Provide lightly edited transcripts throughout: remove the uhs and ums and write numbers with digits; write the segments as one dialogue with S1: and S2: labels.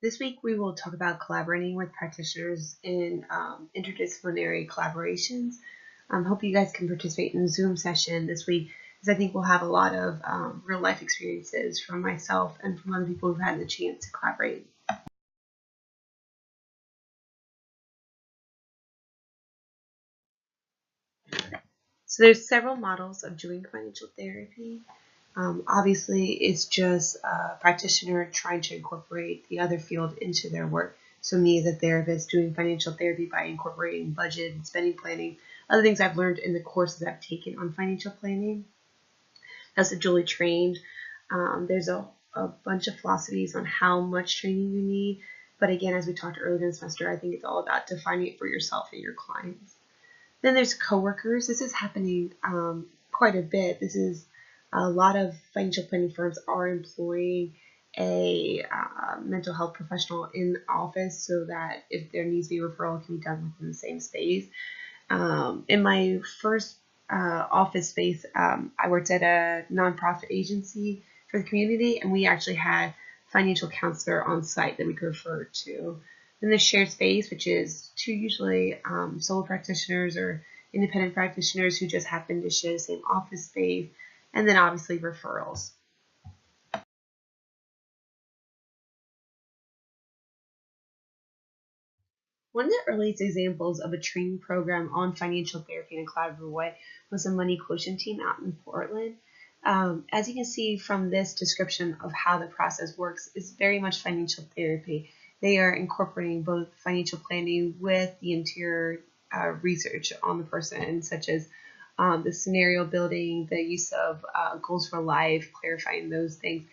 S1: This week we will talk about collaborating with practitioners in interdisciplinary collaborations. Hope you guys can participate in the Zoom session this week, because I think we'll have a lot of real life experiences from myself and from other people who've had the chance to collaborate. So there's several models of doing financial therapy. Obviously, it's just a practitioner trying to incorporate the other field into their work. So me as a therapist doing financial therapy by incorporating budget and spending planning, other things I've learned in the courses I've taken on financial planning. As a dually trained, there's a bunch of philosophies on how much training you need. But again, as we talked earlier in the semester, I think it's all about defining it for yourself and your clients. Then there's coworkers. This is happening quite a bit. This is a lot of financial planning firms are employing a mental health professional in office so that if there needs to be a referral, it can be done within the same space. In my first office space, I worked at a nonprofit agency for the community, and we actually had financial counselor on site that we could refer to. Then the shared space, which is two usually solo practitioners or independent practitioners who just happen to share the same office space, and then obviously referrals. One of the earliest examples of a training program on financial therapy in a collaborative way was the Money Quotient team out in Portland. As you can see from this description of how the process works, it's very much financial therapy. They are incorporating both financial planning with the interior research on the person, such as the scenario building, the use of goals for life, clarifying those things.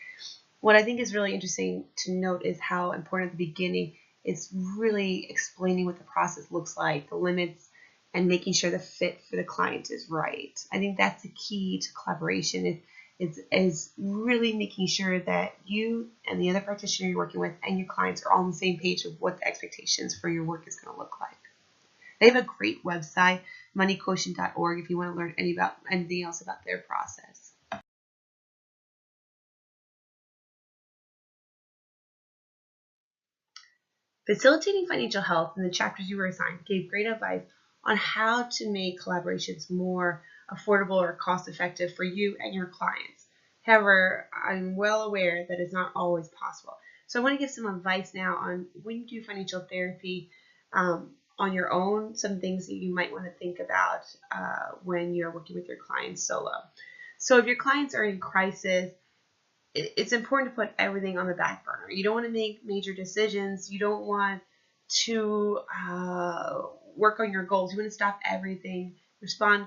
S1: What I think is really interesting to note is how important at the beginning is really explaining what the process looks like, the limits, and making sure the fit for the client is right. I think that's the key to collaboration is really making sure that you and the other practitioner you're working with and your clients are all on the same page of what the expectations for your work is going to look like. They have a great website, moneyquotient.org, if you want to learn anything else about their process. Facilitating financial health in the chapters you were assigned gave great advice on how to make collaborations more affordable or cost effective for you and your clients. However, I'm well aware that it's not always possible. So I want to give some advice now on when you do financial therapy on your own, some things that you might want to think about when you're working with your clients solo. So if your clients are in crisis, it's important to put everything on the back burner. You don't want to make major decisions. You don't want to work on your goals. You want to stop everything, respond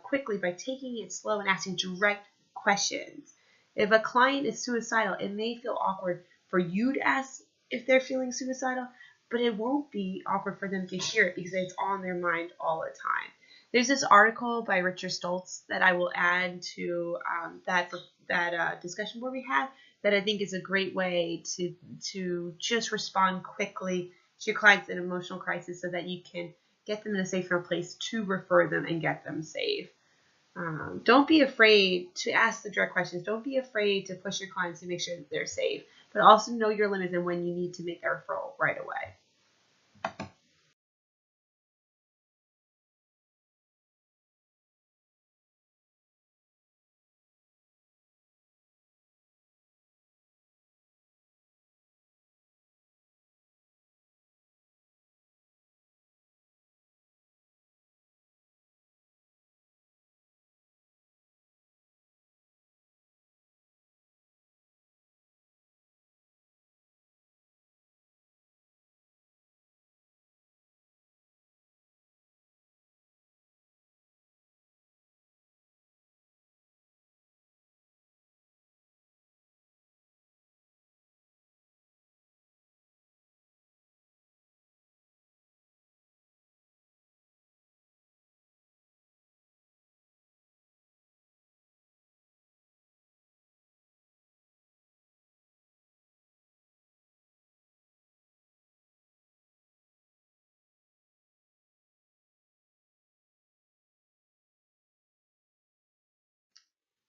S1: quickly by taking it slow and asking direct questions. If a client is suicidal, it may feel awkward for you to ask if they're feeling suicidal, but it won't be awkward for them to hear it because it's on their mind all the time. There's this article by Richard Stoltz that I will add to that discussion board we have that I think is a great way to just respond quickly to your clients in emotional crisis so that you can get them in a safer place to refer them and get them safe. Don't be afraid to ask the direct questions. Don't be afraid to push your clients to make sure that they're safe, but also know your limits and when you need to make that referral right away.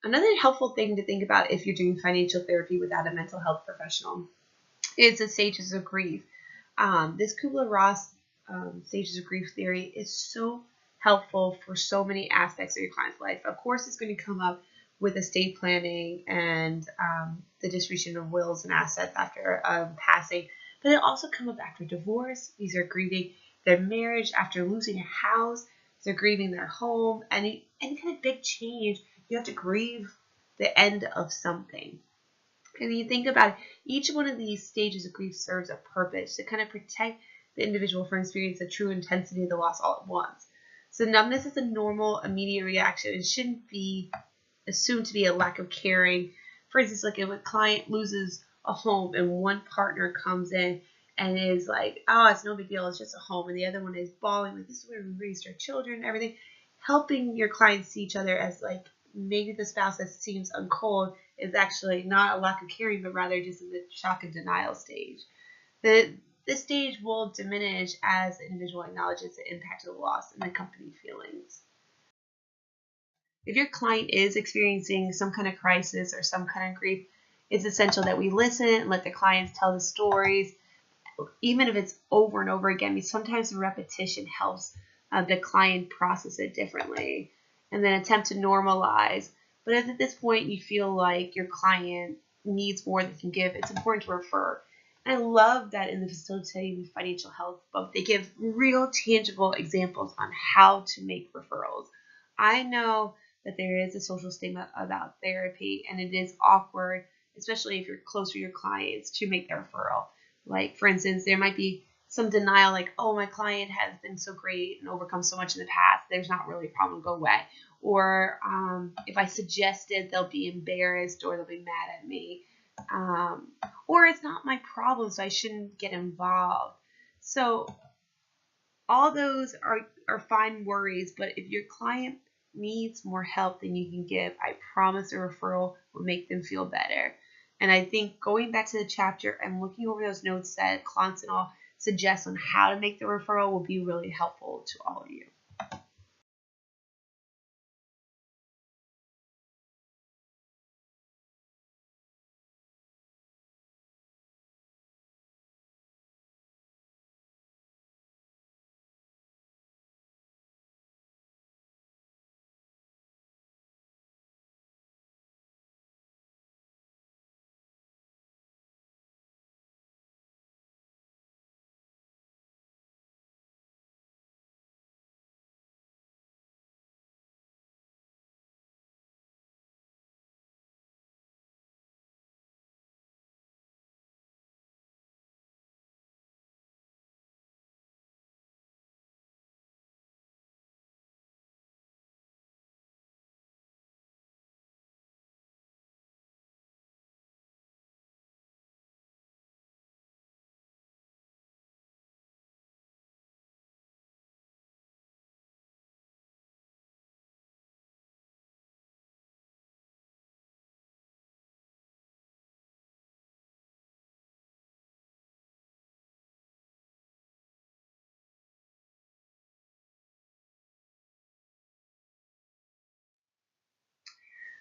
S1: Another helpful thing to think about if you're doing financial therapy without a mental health professional is the stages of grief. This Kubler-Ross stages of grief theory is so helpful for so many aspects of your client's life. Of course, it's going to come up with estate planning and the distribution of wills and assets after passing, but it also come up after divorce. These are grieving their marriage, after losing a house. They're grieving their home. Any kind of big change, you have to grieve the end of something. And you think about it, each one of these stages of grief serves a purpose to kind of protect the individual from experiencing the true intensity of the loss all at once. So numbness is a normal, immediate reaction. It shouldn't be assumed to be a lack of caring. For instance, like if a client loses a home and one partner comes in and is like, oh, it's no big deal, it's just a home, and the other one is bawling, like, this is where we raised our children and everything, helping your clients see each other as like maybe the spouse that seems uncold is actually not a lack of caring, but rather just in the shock and denial stage. This stage will diminish as the individual acknowledges the impact of the loss and the accompanying feelings. If your client is experiencing some kind of crisis or some kind of grief, it's essential that we listen and let the clients tell the stories, even if it's over and over again, because sometimes the repetition helps the client process it differently, and then attempt to normalize. But if at this point you feel like your client needs more than can give, it's important to refer. And I love that in the Facilitating Financial Health book, they give real tangible examples on how to make referrals. I know that there is a social stigma about therapy, and it is awkward, especially if you're close to your clients, to make the referral. Like, for instance, there might be some denial, like, oh, my client has been so great and overcome so much in the past, there's not really a problem, go away. Or if I suggest it, they'll be embarrassed or they'll be mad at me. Or it's not my problem, so I shouldn't get involved. So all those are fine worries, but if your client needs more help than you can give, I promise a referral will make them feel better. And I think going back to the chapter and looking over those notes that Clonsonol suggests on how to make the referral will be really helpful to all of you.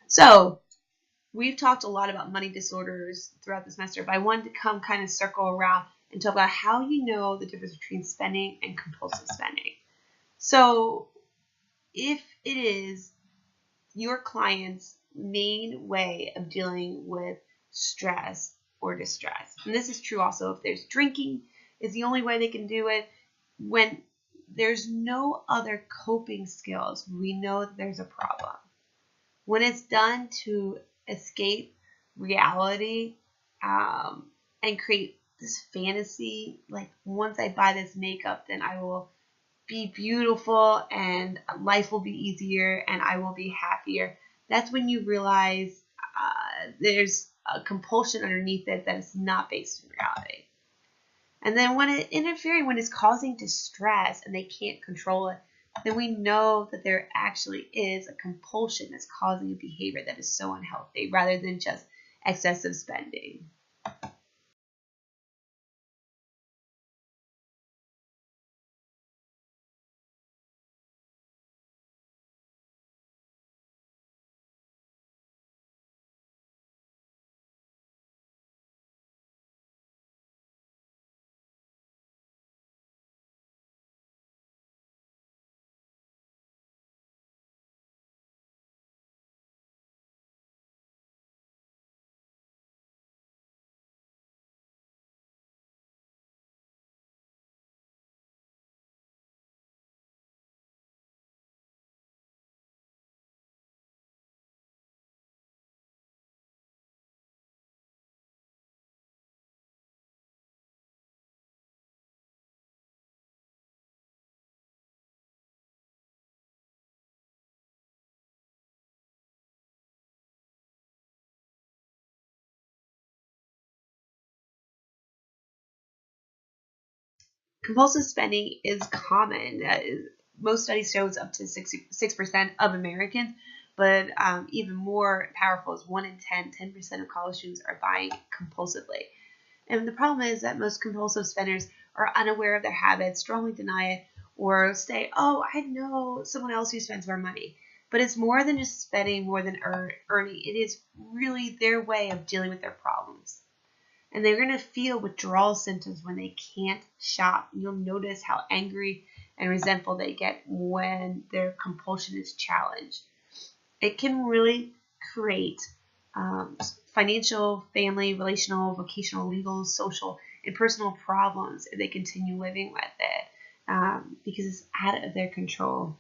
S1: So we've talked a lot about money disorders throughout the semester, but I wanted to come kind of circle around and talk about how you know the difference between spending and compulsive spending. So if it is your client's main way of dealing with stress or distress, and this is true also if there's drinking is the only way they can do it, when there's no other coping skills, we know that there's a problem. When it's done to escape reality and create this fantasy, like once I buy this makeup, then I will be beautiful and life will be easier and I will be happier. That's when you realize there's a compulsion underneath it that is not based in reality. And then when it interfering, when it's causing distress and they can't control it, then we know that there actually is a compulsion that's causing a behavior that is so unhealthy rather than just excessive spending. Compulsive spending is common. Most studies show it's up to 66% of Americans, but even more powerful is 1 in 10% of college students are buying compulsively. And the problem is that most compulsive spenders are unaware of their habits, strongly deny it, or say, oh, I know someone else who spends more money. But it's more than just spending more than earning. It is really their way of dealing with their problems. And they're going to feel withdrawal symptoms when they can't shop. You'll notice how angry and resentful they get when their compulsion is challenged. It can really create financial, family, relational, vocational, legal, social, and personal problems if they continue living with it because it's out of their control.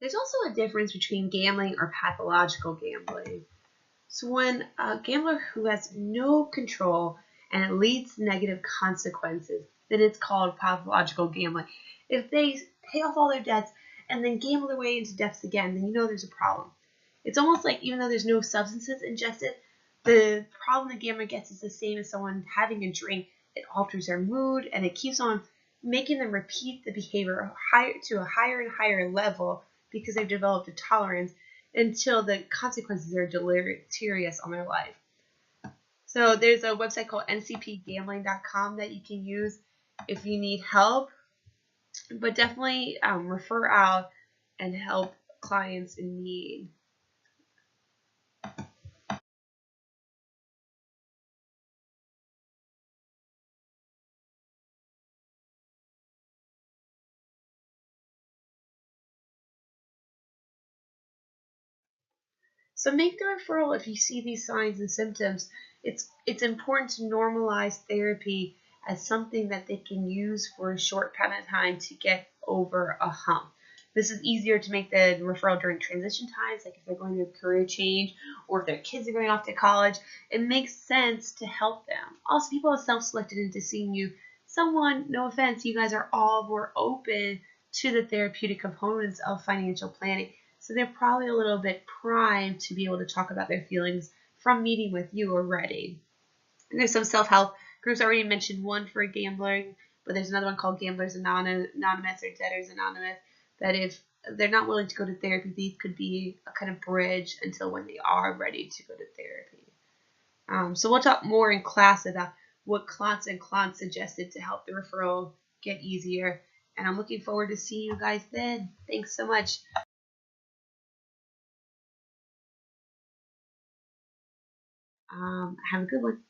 S1: There's also a difference between gambling or pathological gambling. So when a gambler who has no control and it leads to negative consequences, then it's called pathological gambling. If they pay off all their debts and then gamble their way into debts again, then you know there's a problem. It's almost like even though there's no substances ingested, the problem the gambler gets is the same as someone having a drink. It alters their mood and it keeps on making them repeat the behavior to a higher and higher level because they've developed a tolerance until the consequences are deleterious on their life. So there's a website called ncpgambling.com that you can use if you need help, but definitely refer out and help clients in need. So make the referral if you see these signs and symptoms. It's important to normalize therapy as something that they can use for a short amount of time to get over a hump. This is easier to make the referral during transition times, like if they're going through a career change or if their kids are going off to college. It makes sense to help them. Also, people are self-selected into seeing you. Someone, no offense, you guys are all more open to the therapeutic components of financial planning. So they're probably a little bit primed to be able to talk about their feelings from meeting with you already. And there's some self-help groups. I already mentioned one for gambling, but there's another one called Gamblers Anonymous or Debtors Anonymous that if they're not willing to go to therapy, these could be a kind of bridge until when they are ready to go to therapy. So we'll talk more in class about what Klotz and Klontz suggested to help the referral get easier. And I'm looking forward to seeing you guys then. Thanks so much. Have a good one.